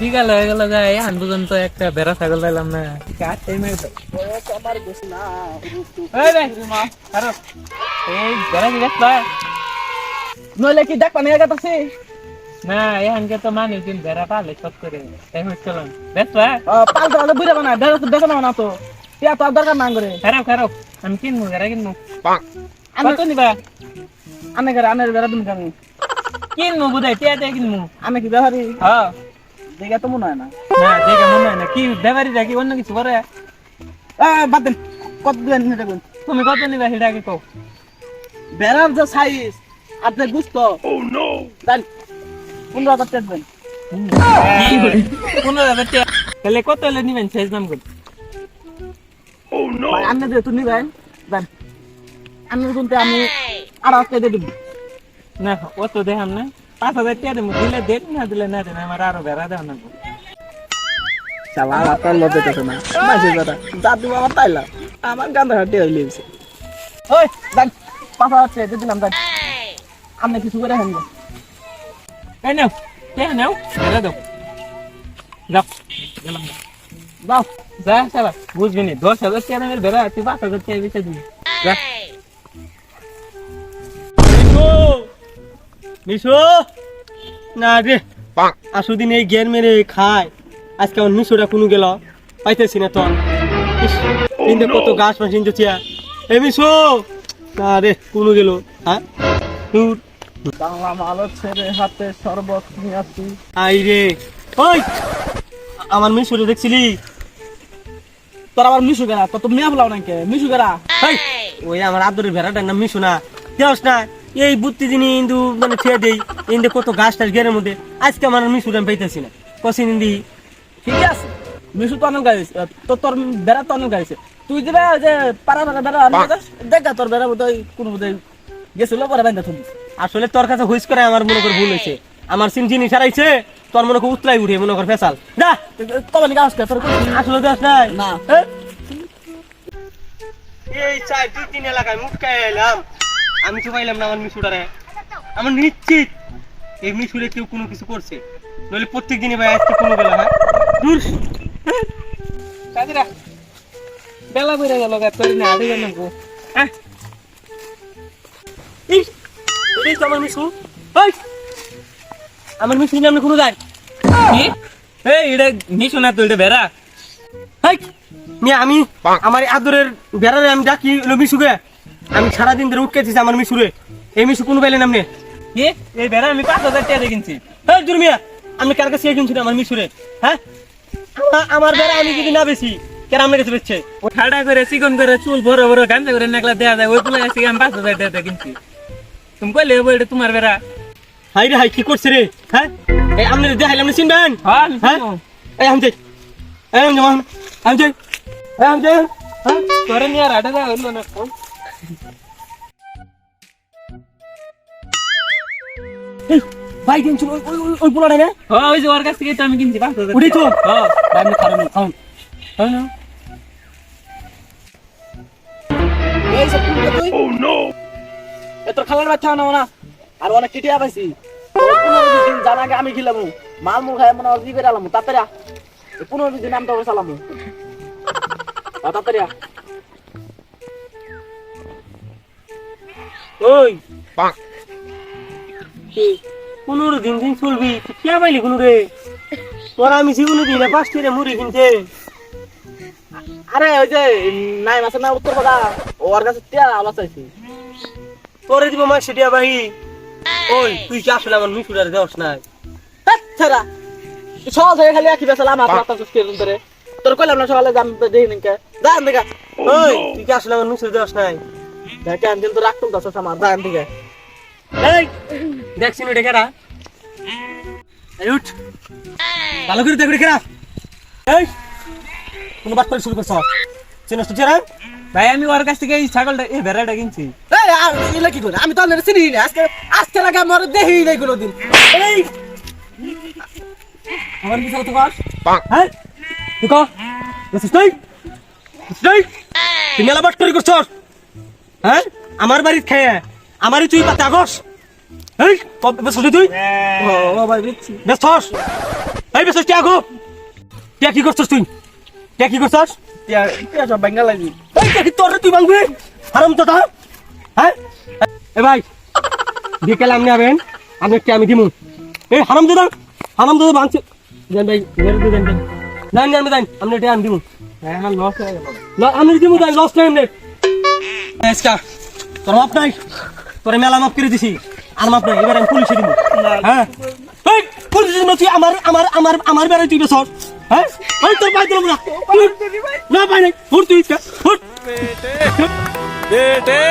বিকাল হয়ে গেল গায়ে এখন পর্যন্ত একটা বেড়া ছাগল দিলাম না এই বেড়া কি দেখবা নইলে কি দেখ পানি গাতাছে না এখানকে তো মানুষ দিন বেড়া পালে সব করে তাই হচ্ছিল দেখবা পাল তো বুড়া বানা দেখো না তো টিয়া তো দরকার না করে খারাপ খারাপ আমি কিনবো বেড়া কিনবো কত নিবা আনে করে আনের বেড়া দিন আমি কিনবো বুঝাই টিয়া টিয়া কিনবো আমি কি ব্যাপারি হ্যাঁ দেখে তো মনে হয় না না দেখে মনে হয় না কি ব্যাপারী দেখি অন্য কিছু করে বাদ দেন কত দিন এটা কোন তুমি কত নিবা সেটা আগে কও বেড়ার যে সাইজ আর যে গুস্ত দেন 15,000 টাকা দেন 15,000 টাকা তাহলে কত হলে নিবেন শেষ দাম কত ভাই আন্নে দিয়ে তুমি ভাই দেন আন্নের কোনতে আমি 8,000 টাকা দিয়ে দিব না অত দেখাম না 5,000 টাকা দেবো দিলে দেন না দিলে না দেন আমার আরো বেড়া দেওয়া না শালা আপনার লজ্জা তো না মাঝে কথা দাদু বাবা তাইলা আমার গান্ধা হাটে হইলে ওই দেন 5,000 টাকা দিয়ে দিলাম দেন আপনি কিছু করে হেন এই নাও টাকা নাও বেড়া দাও যাও গেলাম দাও যা শালা বুঝবি নি 10,000 টাকা দামের বেড়া তুই 5,000 টাকা বেচে দিবি যা মিশু না রে আসুদিন এই গের মেরে খায় আজকে আমার মিশুটা কোনো গেল পাইতেছি না তো ইন্দে কত গাছ মাছ ইন্দুচিয়া এ মিশু না রে কোনো গেল হ্যাঁ বাংলা মাল ছেড়ে হাতে শরবত নিয়ে আসি আই রে ওই আমার মিশুটা দেখছিলি তোর আবার মিশু গেরা তো মিয়া ফলাও নাকি মিশু গেরা এই ওই আমার আদরের ভেড়াটার নাম মিশু না দেওস না এই বুদ্ধি দিনই ইন্দু মানে খেয়ে দেই ইন্দে কত গাছ টাছ গেরের মধ্যে আজকে আমার মিশুটা পাইতেছি না কষিন ইন্দি ঠিক আছে মিশু তো অনেক গাইছে তো তোর বেড়া তো অনেক গাইছে তুই দিবে যে পাড়া পাড়া বেড়া দেখ তোর বেড়া বোধহয় কোনো বোধহয় গেছিল পরে বাইন্দা তুমি আসলে তোর কাছে হুইস করে আমার মনে কর ভুল হয়েছে আমার সিম চিনি ছাড়াইছে তোর মনে কর উতলাই উঠে মনে কর ফেসাল যা কবে নিকা আসছে তোর আসলে দেখ নাই না এই চাই 2-3 এলাকায় মুখ খাই এলাম আমি তো পাইলাম না আমার মিশুটারে আমার নিশ্চিত এই মিশুরে কেউ কোনো কিছু করছে নইলে প্রত্যেক দিনই ভাই আজকে কোনো গেল হ্যাঁ দূর কাজরা বেলা বইরা গেল গা তোর না আড়ি গেল গো এই এই তো আমার মিশু এই আমার মিশু নাম কোনো যায় কি এই এটা নিছো না তো এটা বেড়া এই নিয়ে আমি আমার আদরের বেড়ারে আমি ডাকি মিশুকে আমি সারাদিন ধরে উঠকেছি আমার মিশুরে এই মিশু কোনো পাইলেন আপনি কি এই বেড়া আমি 5,000 টাকা দিয়ে কিনছি এই দুর্মিয়া আমি কার কাছে কিনছি আমার মিশুরে হ্যাঁ আমার বেড়া আমি যদি না বেশি কেন আমার কাছে বেচছে ও ঠাডা করে চিকন করে চুল বড় বড় গাঞ্জা করে নাকলা দেয়া যায় ওই পুলাই আছে আমি 5,000 টাকা কিনছি তুমি কইলে এটা তোমার বেড়া হাই রে হাই কি করছে রে হ্যাঁ এই আপনি দেখাইলাম না চিনবেন হ্যাঁ হ্যাঁ এই আমি যাই এই আমি যাই আমি যাই এই আমি যাই হ্যাঁ তোরে নিয়ে আর আটা দেওয়া হইলো না ভাই দিন চল ওই পোলাটা না হ্যাঁ ওই যে ওর কাছ থেকে তো আমি কিনছি 5,000 উঠি তো হ্যাঁ আমি খারাপ খাও হ্যাঁ না এই সব তুই ও নো এত খালার বাচ্চা না না আর অনেক চিঠিয়া পাইছি 15 দিন জানা আগে আমি খিলামু মাল মুল খায় মনে জিবে আলামু তাড়াতাড়ি 15 দিন নামটা সালামু তাড়াতাড়ি ওই কি 15 দিন দিন চলবি কে পাইলি কোনো রে তোরা আমি জীবনে দিলে 5 টিরে মুড়ি কিনছে আরে ওই যে নাই মাসে না উত্তর কথা ওর কাছে টিয়া আলো চাইছি তোরে দিব মাস সেটিয়া ভাই ওই তুই কি আসলে আমার মিশুটারে দেওস নাই ছাড়া সকাল থেকে খালি একই বেসাল আমার রাস্তা চুস্কে ধরে তোর কইলাম না সকালে যাম দেখি নিকে যান দেখা ওই তুই কি আসলে আমার মিশুরে দেওস নাই দেখে আনদিন তো রাখতুম দশ আমার যান দিকে এই দেখছিস ওটা কেডা এই উঠ ভালো করে দেখ কেডা এই কোন বাট করে শুরু করছ চিনস তো চেরা ভাই আমি ওর কাছ থেকে এই ছাগলটা এই বেড়াটা কিনছি এই আর ইলা কি করে আমি তো আনলে চিনি না আজকে লাগা আমার দেহি নাই কোনোদিন এই আমার কি চলতে পাস হ্যাঁ তুই কো বুঝছিস তুই তুই মেলা বাট করে করছস হ্যাঁ আমার বাড়িতে খেয়ে আমারই তুই পাতা আগস এই বেসছ তুই ও ভাই দিচ্ছি বেসছস এই বেসছ টিয়া গো টিয়া কি করছস তুই টিয়া কি করছস টিয়া টিয়া সব বেঙ্গল লাগি এই টিয়া কি তোর তুই ভাঙবি হারাম তো হ্যাঁ এ ভাই বিকেল আপনি আবেন আপনি টিয়া আমি দিমু এই হারাম দাদা ভাঙছে দেন ভাই মেরে দেন দেন দেন আপনি টিয়া আমি দিমু হ্যাঁ লস হয়ে গেল না আমি দিমু দেন লস টাইম নেই এসকা তোর মাপ নাই তোরে মেলা মাপ করে দিছি আর মাপ নাই এবার আমি পুলিশে দিব হ্যাঁ এই পুলিশে দিব তুই আমার বেড়াই তুই বেসর হ্যাঁ ওই তোর পাই দিলাম না পাই নাই ফুট তুই ফুট বেটে